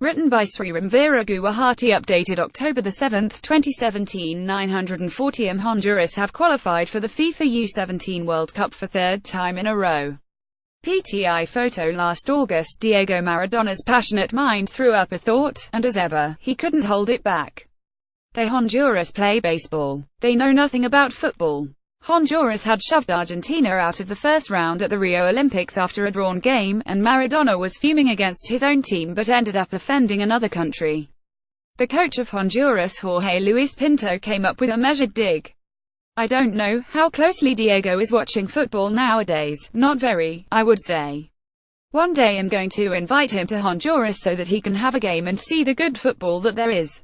Written by Sriram Veeraguwahati. Updated October 7, 2017. 940 Honduras have qualified for the FIFA U-17 World Cup for third time in a row. PTI photo. Last August, Diego Maradona's passionate mind threw up a thought, and as ever, he couldn't hold it back. They Honduras play baseball. They know nothing about football. Honduras had shoved Argentina out of the first round at the Rio Olympics after a drawn game, and Maradona was fuming against his own team but ended up offending another country. The coach of Honduras, Jorge Luis Pinto, came up with a measured dig. "I don't know how closely Diego is watching football nowadays. Not very, I would say. One day I'm going to invite him to Honduras so that he can have a game and see the good football that there is.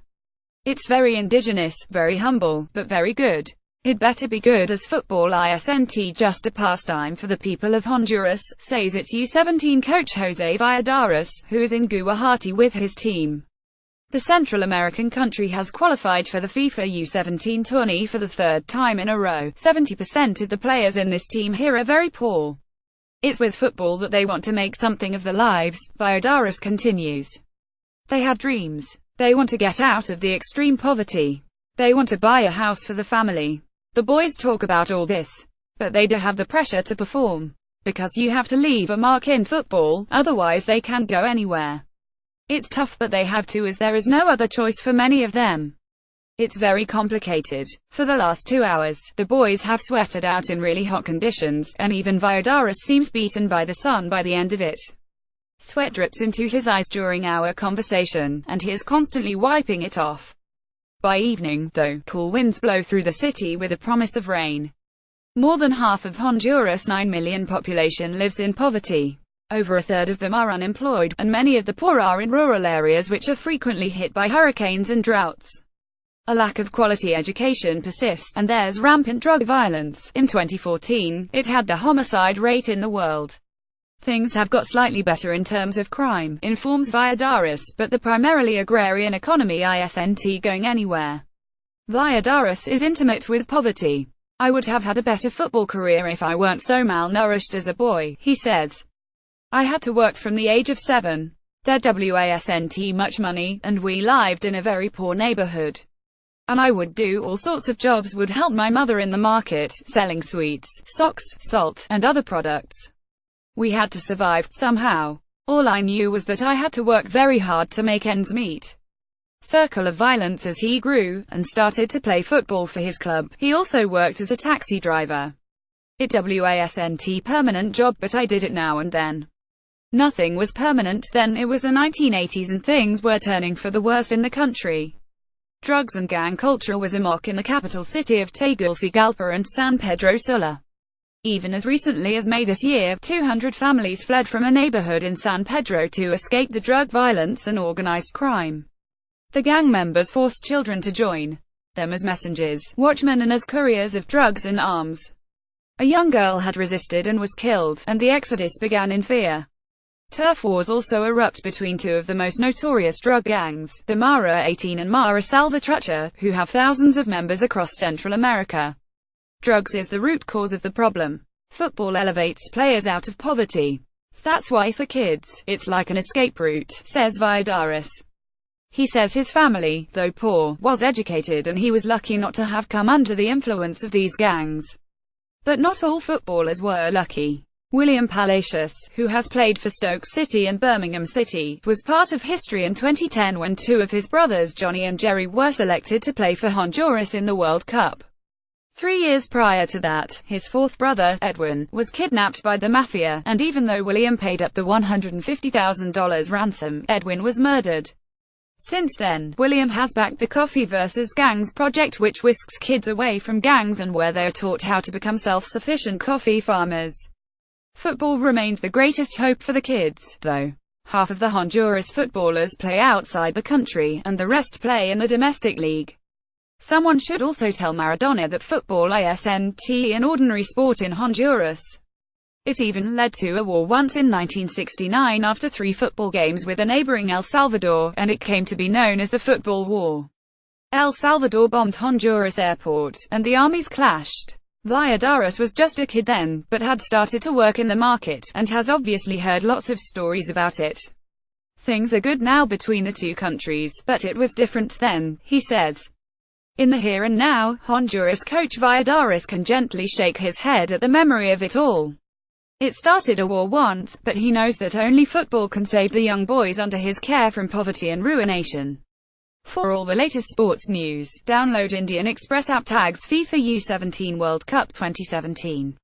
It's very indigenous, very humble, but very good. It better be good as football isn't just a pastime for the people of Honduras," says its U-17 coach Jose Valladares, who is in Guwahati with his team. The Central American country has qualified for the FIFA U-17 tourney for the third time in a row. 70% of the players in this team here are very poor. It's with football that they want to make something of their lives, Valladares continues. They have dreams. They want to get out of the extreme poverty. They want to buy a house for the family. The boys talk about all this, but they do have the pressure to perform. Because you have to leave a mark in football, otherwise they can't go anywhere. It's tough, but they have to, as there is no other choice for many of them. It's very complicated. For the last 2 hours, the boys have sweated out in really hot conditions, and even Valladares seems beaten by the sun by the end of it. Sweat drips into his eyes during our conversation, and he is constantly wiping it off. By evening, though, cool winds blow through the city with a promise of rain. More than half of Honduras' 9 million population lives in poverty. Over a third of them are unemployed, and many of the poor are in rural areas which are frequently hit by hurricanes and droughts. A lack of quality education persists, and there's rampant drug violence. In 2014, it had the homicide rate in the world. Things have got slightly better in terms of crime, informs Valladares, but the primarily agrarian economy isn't going anywhere. Valladares is intimate with poverty. "I would have had a better football career if I weren't so malnourished as a boy," he says. "I had to work from the age of 7. There wasn't much money, and we lived in a very poor neighborhood. And I would do all sorts of jobs, would help my mother in the market, selling sweets, socks, salt, and other products. We had to survive, somehow. All I knew was that I had to work very hard to make ends meet." Circle of violence. As he grew, and started to play football for his club, he also worked as a taxi driver. "It wasn't permanent job, but I did it now and then. Nothing was permanent then. It was the 1980s and things were turning for the worse in the country. Drugs and gang culture was amok in the capital city of Tegucigalpa and San Pedro Sula. Even as recently as May this year, 200 families fled from a neighborhood in San Pedro to escape the drug violence and organized crime. The gang members forced children to join them as messengers, watchmen, and as couriers of drugs and arms. A young girl had resisted and was killed, and the exodus began in fear. Turf wars also erupt between two of the most notorious drug gangs, the Mara 18 and Mara Salvatrucha, who have thousands of members across Central America. Drugs is the root cause of the problem. Football elevates players out of poverty. That's why for kids, it's like an escape route, says Valladares. He says his family, though poor, was educated, and he was lucky not to have come under the influence of these gangs. But not all footballers were lucky. William Palacios, who has played for Stoke City and Birmingham City, was part of history in 2010 when two of his brothers Johnny and Jerry were selected to play for Honduras in the World Cup. 3 years prior to that, his fourth brother, Edwin, was kidnapped by the mafia, and even though William paid up the $150,000 ransom, Edwin was murdered. Since then, William has backed the Coffee vs. Gangs project, which whisks kids away from gangs and where they are taught how to become self-sufficient coffee farmers. Football remains the greatest hope for the kids, though. Half of the Honduras footballers play outside the country, and the rest play in the domestic league. Someone should also tell Maradona that football isn't an ordinary sport in Honduras. It even led to a war once in 1969 after 3 football games with a neighboring El Salvador, and it came to be known as the Football War. El Salvador bombed Honduras airport, and the armies clashed. Valladares was just a kid then, but had started to work in the market, and has obviously heard lots of stories about it. Things are good now between the two countries, but it was different then, he says. In the here and now, Honduras coach Valladares can gently shake his head at the memory of it all. It started a war once, but he knows that only football can save the young boys under his care from poverty and ruination. For all the latest sports news, download Indian Express app. Tags FIFA U17 World Cup 2017.